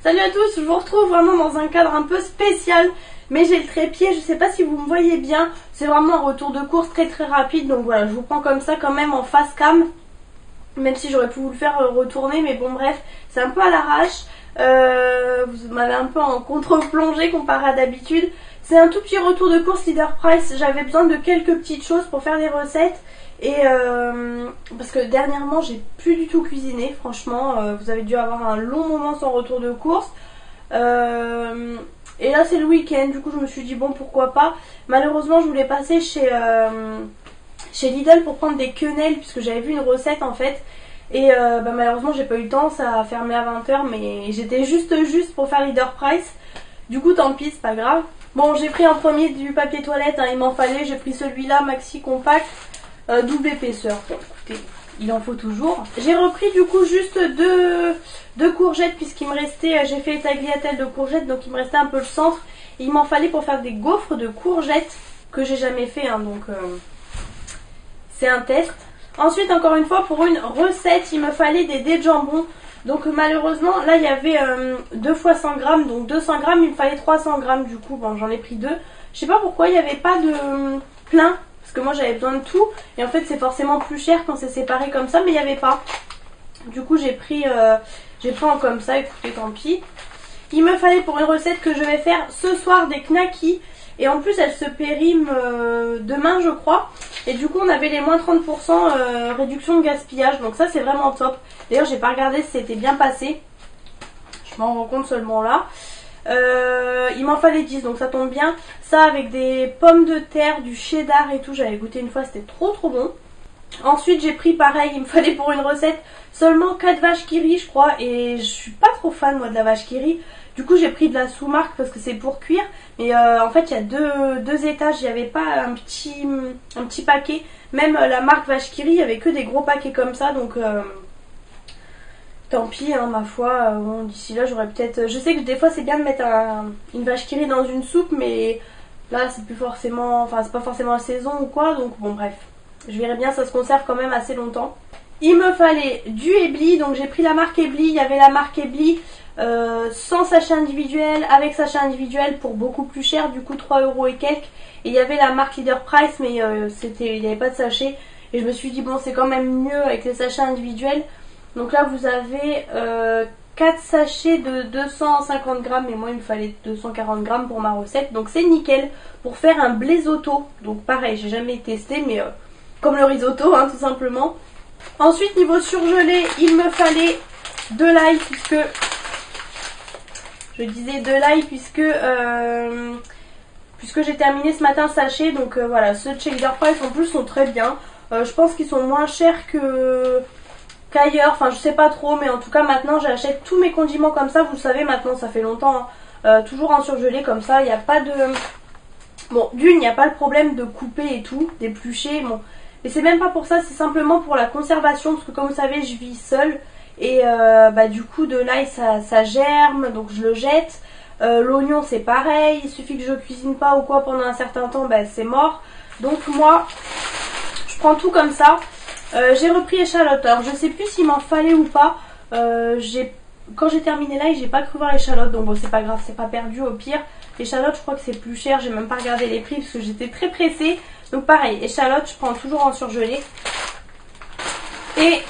Salut à tous, je vous retrouve vraiment dans un cadre un peu spécial, mais j'ai le trépied, je sais pas si vous me voyez bien, c'est vraiment un retour de course très rapide, donc voilà, je vous prends comme ça quand même en face cam, même si j'aurais pu vous le faire retourner, mais bon bref, c'est un peu à l'arrache, vous m'avez un peu en contre-plongée comparé à d'habitude. C'est un tout petit retour de course Leader Price, j'avais besoin de quelques petites choses pour faire des recettes. Et parce que dernièrement j'ai plus du tout cuisiné, franchement, vous avez dû avoir un long moment sans retour de course. Et là c'est le week-end, du coup je me suis dit bon pourquoi pas. Malheureusement je voulais passer chez Lidl pour prendre des quenelles puisque j'avais vu une recette en fait. Et malheureusement j'ai pas eu le temps, ça a fermé à 20 h, mais j'étais juste pour faire Leader Price. Du coup tant pis, c'est pas grave. Bon, j'ai pris en premier du papier toilette, hein, il m'en fallait, j'ai pris celui-là maxi compact. Double épaisseur, bon écoutez, il en faut toujours. J'ai repris du coup juste deux courgettes puisqu'il me restait, j'ai fait les tagliatelles de courgettes, donc il me restait un peu le centre. Il m'en fallait pour faire des gaufres de courgettes que j'ai jamais fait, hein, donc c'est un test. Ensuite encore une fois pour une recette il me fallait des dés de jambon. Donc malheureusement là il y avait 2 fois 100 grammes, donc 200 grammes, il me fallait 300 grammes du coup, bon j'en ai pris 2. Je sais pas pourquoi il n'y avait pas de plein. Parce que moi j'avais besoin de tout et en fait c'est forcément plus cher quand c'est séparé comme ça, mais il n'y avait pas. Du coup j'ai pris en comme ça, écoutez tant pis. Il me fallait pour une recette que je vais faire ce soir des knackis. Et en plus elle se périme demain je crois. Et du coup on avait les moins 30% réduction de gaspillage. Donc ça c'est vraiment top. D'ailleurs j'ai pas regardé si c'était bien passé. Je m'en rends compte seulement là. Il m'en fallait 10 donc ça tombe bien. Ça avec des pommes de terre, du cheddar et tout, j'avais goûté une fois, c'était trop bon. Ensuite j'ai pris pareil, il me fallait pour une recette seulement 4 vaches qui rient je crois. Et je suis pas trop fan moi de la vache qui rit. Du coup j'ai pris de la sous-marque parce que c'est pour cuire. Mais en fait il y a deux étages, il n'y avait pas un petit paquet. Même la marque vache qui rit, il n'y avait que des gros paquets comme ça, donc tant pis, hein, ma foi, bon, d'ici là j'aurais peut-être... Je sais que des fois c'est bien de mettre une vache qui rit dans une soupe, mais là c'est plus forcément... Enfin c'est pas forcément la saison ou quoi, donc bon bref. Je verrai bien, ça se conserve quand même assez longtemps. Il me fallait du Ebly, donc j'ai pris la marque Ebly, il y avait la marque Ebly sans sachet individuel, avec sachet individuel pour beaucoup plus cher, du coup 3 € et quelques. Et il y avait la marque Leader Price, mais il n'y avait pas de sachet. Et je me suis dit bon c'est quand même mieux avec les sachets individuels. Donc là vous avez 4 sachets de 250 grammes et moi il me fallait 240 grammes pour ma recette. Donc c'est nickel pour faire un blésotto. Donc pareil, j'ai jamais testé mais comme le risotto hein, tout simplement. Ensuite niveau surgelé il me fallait de l'ail puisque... Je disais de l'ail puisque j'ai terminé ce matin le sachet. Donc voilà, ceux de chez Leader Price en plus sont très bien. Je pense qu'ils sont moins chers qu'ailleurs, enfin je sais pas trop, mais en tout cas maintenant j'achète tous mes condiments comme ça, vous le savez maintenant, ça fait longtemps, hein, toujours en surgelé comme ça, il n'y a pas de... Bon, d'une, il n'y a pas le problème de couper et tout, d'éplucher, bon, mais c'est même pas pour ça, c'est simplement pour la conservation, parce que comme vous savez je vis seule, et du coup de l'ail ça germe, donc je le jette, l'oignon c'est pareil, il suffit que je cuisine pas ou quoi pendant un certain temps, c'est mort, donc moi je prends tout comme ça. J'ai repris échalote, alors je sais plus s'il m'en fallait ou pas, quand j'ai terminé là j'ai pas cru voir échalote, donc bon c'est pas grave, c'est pas perdu au pire. Échalote je crois que c'est plus cher, j'ai même pas regardé les prix parce que j'étais très pressée, donc pareil, échalote je prends toujours en surgelé. Et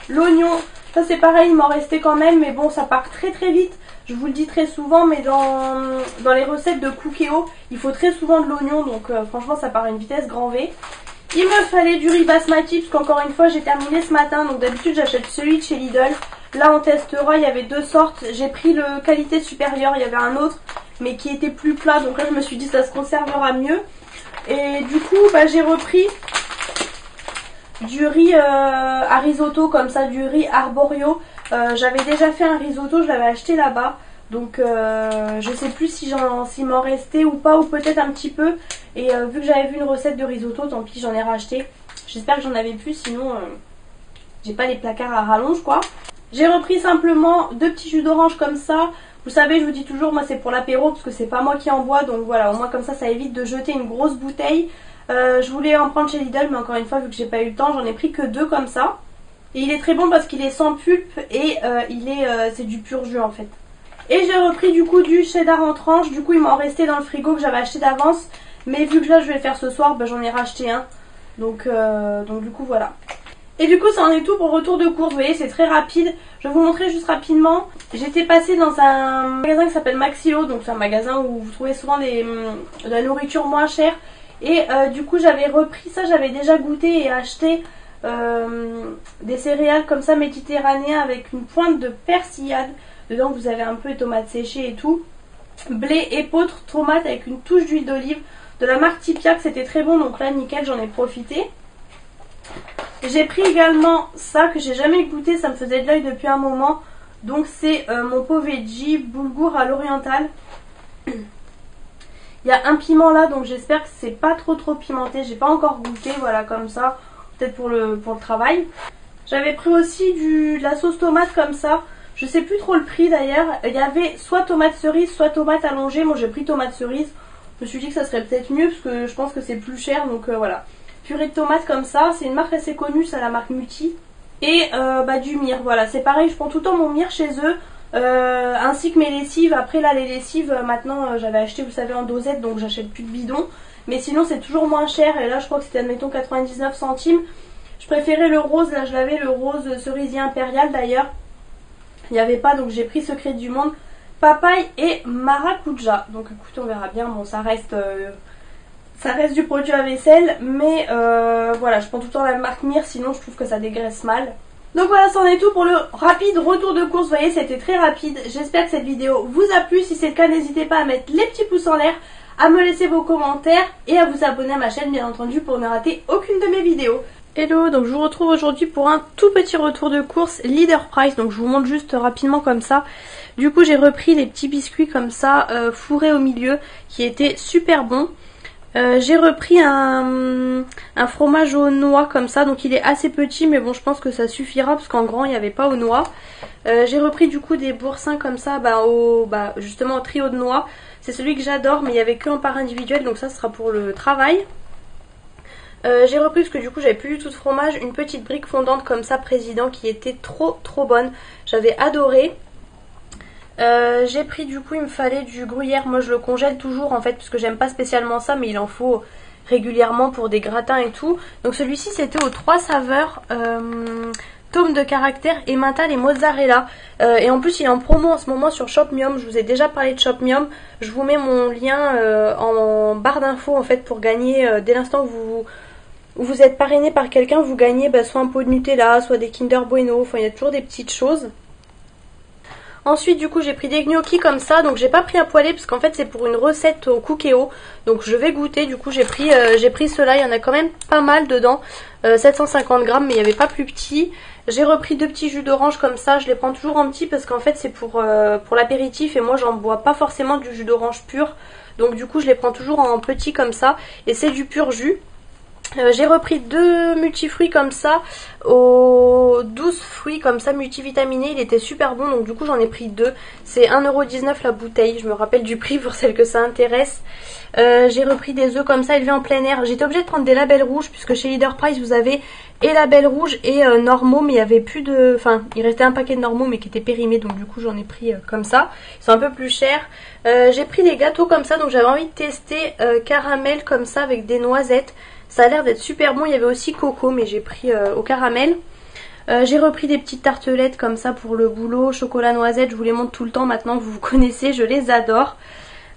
l'oignon, ça c'est pareil, il m'en restait quand même, mais bon ça part très vite, je vous le dis très souvent, mais dans les recettes de Cookéo, il faut très souvent de l'oignon, donc franchement ça part à une vitesse grand V. Il me fallait du riz basmati parce qu'encore une fois j'ai terminé ce matin, donc d'habitude j'achète celui de chez Lidl. Là on testera, il y avait 2 sortes, j'ai pris le qualité supérieure, il y avait un autre mais qui était plus plat, donc là je me suis dit ça se conservera mieux. Et du coup j'ai repris du riz à risotto comme ça, du riz arborio. J'avais déjà fait un risotto, je l'avais acheté là-bas. Donc je sais plus s'il m'en restait ou pas, ou peut-être un petit peu. Et vu que j'avais vu une recette de risotto, tant pis j'en ai racheté. J'espère que j'en avais plus, sinon j'ai pas les placards à rallonge quoi. J'ai repris simplement 2 petits jus d'orange comme ça. Vous savez, je vous dis toujours, moi c'est pour l'apéro parce que c'est pas moi qui en bois. Donc voilà, au moins comme ça évite de jeter une grosse bouteille. Je voulais en prendre chez Lidl, mais encore une fois vu que j'ai pas eu le temps, j'en ai pris que 2 comme ça. Et il est très bon parce qu'il est sans pulpe et c'est du pur jus en fait. Et j'ai repris du coup du cheddar en tranches. Du coup il m'en restait dans le frigo que j'avais acheté d'avance. Mais vu que là je vais le faire ce soir, bah, j'en ai racheté un. Donc du coup voilà. Et du coup ça en est tout pour retour de course. Vous voyez c'est très rapide. Je vais vous montrer juste rapidement. J'étais passée dans un magasin qui s'appelle Maxilo. Donc c'est un magasin où vous trouvez souvent de la nourriture moins chère. Et du coup j'avais repris ça. J'avais déjà goûté et acheté des céréales comme ça méditerranéens avec une pointe de persillade. Dedans vous avez un peu les tomates séchées et tout. Blé, épeautre, tomate avec une touche d'huile d'olive. De la marque Tipiak, c'était très bon. Donc là nickel, j'en ai profité. J'ai pris également ça que j'ai jamais goûté, ça me faisait de l'œil depuis un moment. Donc c'est mon pot veggie boulgour à l'oriental. Il y a un piment là, donc j'espère que c'est pas trop pimenté. J'ai pas encore goûté, voilà comme ça. Peut-être pour le travail. J'avais pris aussi de la sauce tomate comme ça. Je sais plus trop le prix d'ailleurs. Il y avait soit tomate cerise, soit tomate allongée. Moi j'ai pris tomate cerise. Je me suis dit que ça serait peut-être mieux parce que je pense que c'est plus cher. Donc voilà. Purée de tomates comme ça. C'est une marque assez connue, c'est la marque Muti. Et du myrrhe. Voilà, c'est pareil. Je prends tout le temps mon myrrhe chez eux. Ainsi que mes lessives. Après là les lessives maintenant j'avais acheté vous savez en dosette. Donc j'achète plus de bidon. Mais sinon c'est toujours moins cher. Et là je crois que c'était admettons 99 centimes. Je préférais le rose. Là je l'avais le rose cerisier impérial d'ailleurs. Il n'y avait pas donc j'ai pris Secret du Monde, papaye et maracuja. Donc écoutez on verra bien, bon ça reste du produit à vaisselle. Mais voilà je prends tout le temps la marque Myrrhe sinon je trouve que ça dégraisse mal. Donc voilà c'en est tout pour le rapide retour de course. Vous voyez c'était très rapide. J'espère que cette vidéo vous a plu. Si c'est le cas n'hésitez pas à mettre les petits pouces en l'air, à me laisser vos commentaires et à vous abonner à ma chaîne bien entendu pour ne rater aucune de mes vidéos. Hello, donc je vous retrouve aujourd'hui pour un tout petit retour de course Leader Price. Donc je vous montre juste rapidement comme ça. Du coup j'ai repris les petits biscuits comme ça fourrés au milieu qui étaient super bons. J'ai repris un fromage aux noix comme ça, donc il est assez petit mais bon je pense que ça suffira parce qu'en grand il n'y avait pas aux noix. J'ai repris du coup des boursins comme ça justement au trio de noix. C'est celui que j'adore mais il n'y avait que en part individuel donc ça sera pour le travail. J'ai repris parce que du coup j'avais plus du tout de fromage, une petite brique fondante comme ça président qui était trop bonne, j'avais adoré. J'ai pris du coup il me fallait du gruyère, moi je le congèle toujours en fait parce que j'aime pas spécialement ça mais il en faut régulièrement pour des gratins et tout. Donc celui-ci c'était aux 3 saveurs, tome de caractère, emmental et mozzarella. Et en plus il est en promo en ce moment sur Shopmium, je vous ai déjà parlé de Shopmium. Je vous mets mon lien en barre d'infos en fait pour gagner dès l'instant que vous êtes parrainé par quelqu'un, vous gagnez soit un pot de Nutella, soit des Kinder Bueno, enfin il y a toujours des petites choses. Ensuite du coup j'ai pris des gnocchis comme ça, donc j'ai pas pris à poêler parce qu'en fait c'est pour une recette au cookéo. Donc je vais goûter, du coup j'ai pris ceux-là, il y en a quand même pas mal dedans, 750 grammes mais il n'y avait pas plus petit. J'ai repris 2 petits jus d'orange comme ça, je les prends toujours en petit parce qu'en fait c'est pour l'apéritif et moi j'en bois pas forcément du jus d'orange pur. Donc du coup je les prends toujours en petit comme ça et c'est du pur jus. J'ai repris 2 multifruits comme ça, aux 12 fruits comme ça multivitaminés, il était super bon donc du coup j'en ai pris 2, c'est 1,19€ la bouteille, je me rappelle du prix pour celles que ça intéresse. J'ai repris des œufs comme ça élevés en plein air, j'étais obligée de prendre des labels rouges puisque chez Leader Price vous avez et labels rouges et normaux mais il y avait plus de... Enfin il restait un paquet de normaux mais qui était périmé donc du coup j'en ai pris comme ça, ils sont un peu plus chers. J'ai pris des gâteaux comme ça donc j'avais envie de tester caramel comme ça avec des noisettes. Ça a l'air d'être super bon, il y avait aussi coco mais j'ai pris au caramel. J'ai repris des petites tartelettes comme ça pour le boulot, chocolat noisette, je vous les montre tout le temps maintenant que vous connaissez, je les adore.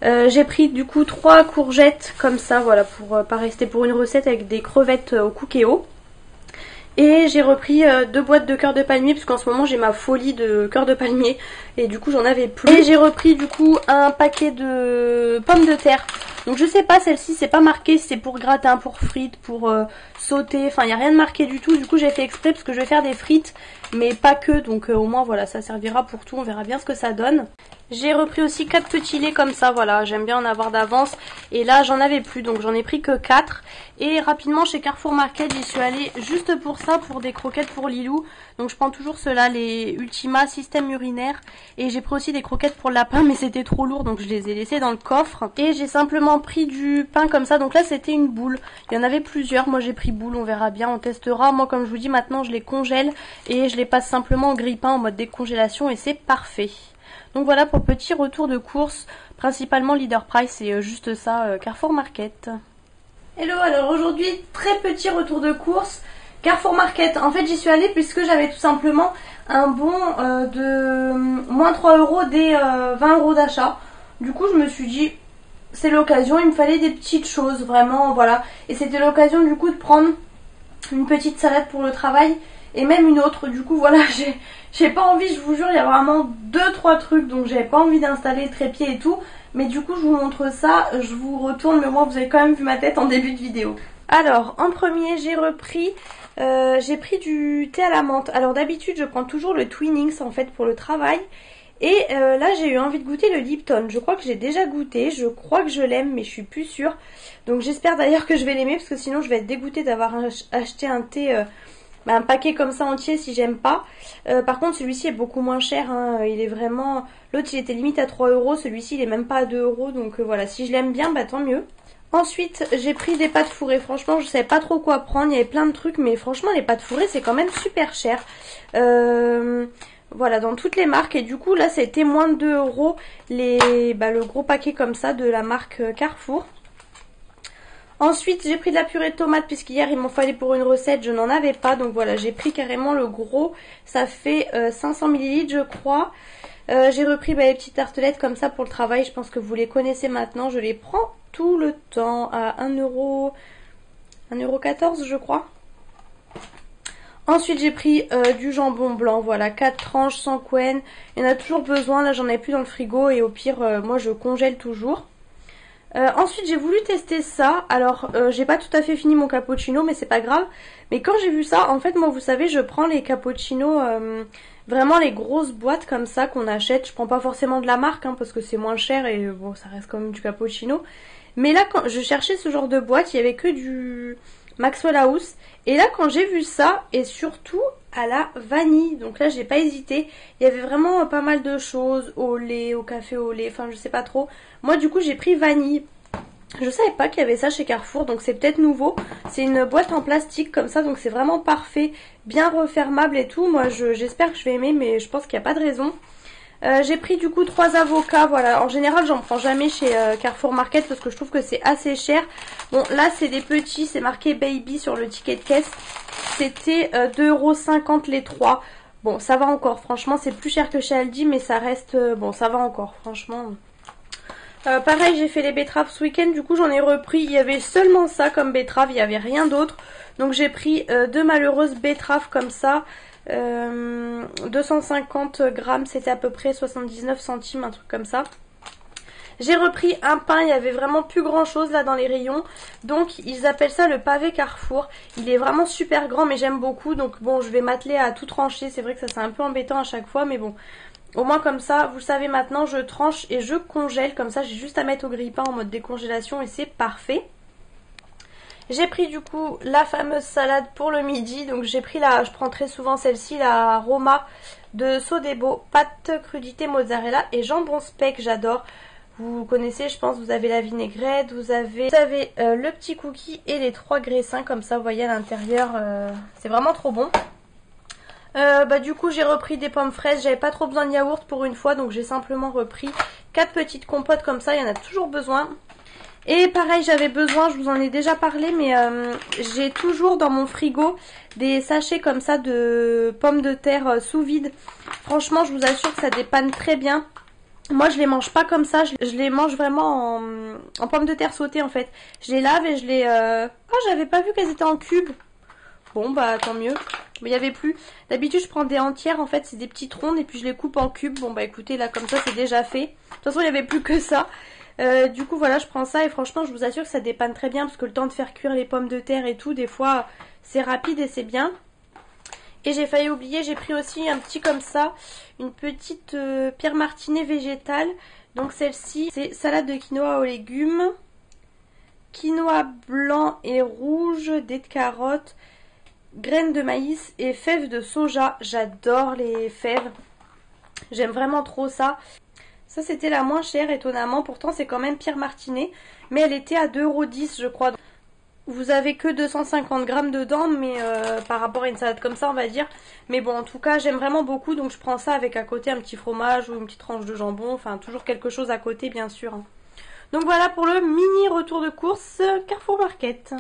J'ai pris du coup 3 courgettes comme ça, voilà, pour pas rester pour une recette avec des crevettes au cookéo. Et j'ai repris 2 boîtes de cœur de palmier parce qu'en ce moment j'ai ma folie de cœur de palmier et du coup j'en avais plus. Et j'ai repris du coup un paquet de pommes de terre. Donc je sais pas, celle-ci c'est pas marqué si c'est pour gratin, pour frites, pour sauter, enfin il n'y a rien de marqué du tout. Du coup j'ai fait exprès parce que je vais faire des frites mais pas que, donc au moins voilà ça servira pour tout, on verra bien ce que ça donne. J'ai repris aussi 4 petits laits comme ça, voilà, j'aime bien en avoir d'avance. Et là j'en avais plus donc j'en ai pris que 4. Et rapidement chez Carrefour Market j'y suis allée juste pour ça, pour des croquettes pour Lilou. Donc je prends toujours ceux-là, les Ultima système urinaire. Et j'ai pris aussi des croquettes pour le lapin mais c'était trop lourd donc je les ai laissées dans le coffre. Et j'ai simplement pris du pain comme ça, donc là c'était une boule. Il y en avait plusieurs, moi j'ai pris boule, on verra bien, on testera. Moi comme je vous dis maintenant je les congèle et je les passe simplement au grille-pain en mode décongélation et c'est parfait. Donc voilà pour petit retour de course, principalement Leader Price et juste ça, Carrefour Market. Hello, alors aujourd'hui très petit retour de course, Carrefour Market. En fait j'y suis allée puisque j'avais tout simplement un bon de moins 3 euros des 20 euros d'achat. Du coup je me suis dit c'est l'occasion, il me fallait des petites choses vraiment, voilà. Et c'était l'occasion du coup de prendre une petite salade pour le travail et même une autre. Du coup voilà, j'ai pas envie, je vous jure, il y a vraiment 2-3 trucs donc j'avais pas envie d'installer le trépied et tout. Mais du coup je vous montre ça, je vous retourne, mais moi vous avez quand même vu ma tête en début de vidéo. Alors en premier j'ai pris du thé à la menthe. Alors d'habitude je prends toujours le Twinings en fait pour le travail. Et là j'ai eu envie de goûter le Lipton. Je crois que j'ai déjà goûté, je crois que je l'aime mais je suis plus sûre. Donc j'espère d'ailleurs que je vais l'aimer parce que sinon je vais être dégoûtée d'avoir acheté un thé, un paquet comme ça entier si j'aime pas. Par contre celui-ci est beaucoup moins cher, hein. Il est vraiment... L'autre il était limite à 3 euros, celui-ci il est même pas à 2 euros. Donc voilà, si je l'aime bien bah tant mieux. Ensuite j'ai pris des pâtes fourrées. Franchement je savais pas trop quoi prendre, il y avait plein de trucs. Mais franchement les pâtes fourrées c'est quand même super cher. Voilà, dans toutes les marques. Et du coup là c'était moins de 2 euros le gros paquet comme ça de la marque Carrefour. Ensuite j'ai pris de la purée de tomates puisqu'hier il m'en fallait pour une recette, je n'en avais pas. Donc voilà, j'ai pris carrément le gros, ça fait 500 ml je crois. J'ai repris les petites tartelettes comme ça pour le travail, je pense que vous les connaissez maintenant. Je les prends tout le temps à 1,14 € je crois. Ensuite j'ai pris du jambon blanc, voilà, 4 tranches sans couenne. Il y en a toujours besoin, là j'en ai plus dans le frigo et au pire moi je congèle toujours. Ensuite j'ai voulu tester ça. Alors j'ai pas tout à fait fini mon cappuccino mais c'est pas grave. Mais quand j'ai vu ça, en fait moi vous savez je prends les cappuccinos, vraiment les grosses boîtes comme ça qu'on achète. Je prends pas forcément de la marque parce que c'est moins cher et bon ça reste quand même du cappuccino. Mais là quand je cherchais ce genre de boîte il y avait que du Maxwell House. Et là quand j'ai vu ça, et surtout à la vanille, donc là j'ai pas hésité. Il y avait vraiment pas mal de choses, au lait, au café au lait, enfin je sais pas trop. Moi du coup j'ai pris vanille. Je savais pas qu'il y avait ça chez Carrefour, donc c'est peut-être nouveau. C'est une boîte en plastique comme ça, donc c'est vraiment parfait, bien refermable et tout. Moi j'espère que je vais aimer, mais je pense qu'il n'y a pas de raison. J'ai pris du coup 3 avocats, voilà. En général j'en prends jamais chez Carrefour Market parce que je trouve que c'est assez cher. Bon là c'est des petits, c'est marqué baby sur le ticket de caisse. C'était 2,50 € les 3. Bon ça va encore, franchement c'est plus cher que chez Aldi mais ça reste, bon ça va encore franchement. Pareil j'ai fait les betteraves ce week-end, du coup j'en ai repris. Il y avait seulement ça comme betterave, il n'y avait rien d'autre. Donc j'ai pris 2 malheureuses betteraves comme ça. 250 grammes, c'était à peu près 79 centimes, un truc comme ça. J'ai repris un pain, il y avait vraiment plus grand chose là dans les rayons. Donc ils appellent ça le pavé Carrefour. Il est vraiment super grand mais j'aime beaucoup. Donc bon je vais m'atteler à tout trancher. C'est vrai que ça c'est un peu embêtant à chaque fois mais bon. Au moins comme ça, vous le savez maintenant, je tranche et je congèle. Comme ça j'ai juste à mettre au grille-pain en mode décongélation et c'est parfait. J'ai pris du coup la fameuse salade pour le midi. Donc j'ai pris je prends très souvent celle-ci, la Roma de Sodebo, pâte crudité mozzarella et jambon speck, j'adore. Vous connaissez je pense, vous avez la vinaigrette, vous avez le petit cookie et les 3 graissins comme ça, vous voyez à l'intérieur, c'est vraiment trop bon. Du coup j'ai repris des pommes fraises, j'avais pas trop besoin de yaourt pour une fois donc j'ai simplement repris 4 petites compotes comme ça, il y en a toujours besoin. Et pareil j'avais besoin, je vous en ai déjà parlé mais j'ai toujours dans mon frigo des sachets comme ça de pommes de terre sous vide. Franchement je vous assure que ça dépanne très bien. Moi je les mange pas comme ça, je les mange vraiment en pommes de terre sautées en fait. Je les lave et je les... Oh j'avais pas vu qu'elles étaient en cubes. Bon bah tant mieux. Mais il n'y avait plus. D'habitude je prends des entières en fait, c'est des petites rondes et puis je les coupe en cubes. Bon bah écoutez là comme ça c'est déjà fait. De toute façon il n'y avait plus que ça. Du coup voilà je prends ça et franchement je vous assure que ça dépanne très bien parce que le temps de faire cuire les pommes de terre et tout des fois c'est rapide et c'est bien. Et j'ai failli oublier, j'ai pris aussi un petit comme ça, une petite Pierre Martinet végétale. Donc celle-ci c'est salade de quinoa aux légumes, quinoa blanc et rouge, dés de carottes, graines de maïs et fèves de soja. J'adore les fèves, j'aime vraiment trop ça. Ça c'était la moins chère étonnamment, pourtant c'est quand même Pierre Martinet, mais elle était à 2,10 € je crois. Vous avez que 250 grammes dedans, mais par rapport à une salade comme ça, on va dire. Mais bon, en tout cas, j'aime vraiment beaucoup, donc je prends ça avec à côté un petit fromage ou une petite tranche de jambon. Enfin, toujours quelque chose à côté, bien sûr. Donc voilà pour le mini retour de course Carrefour Market.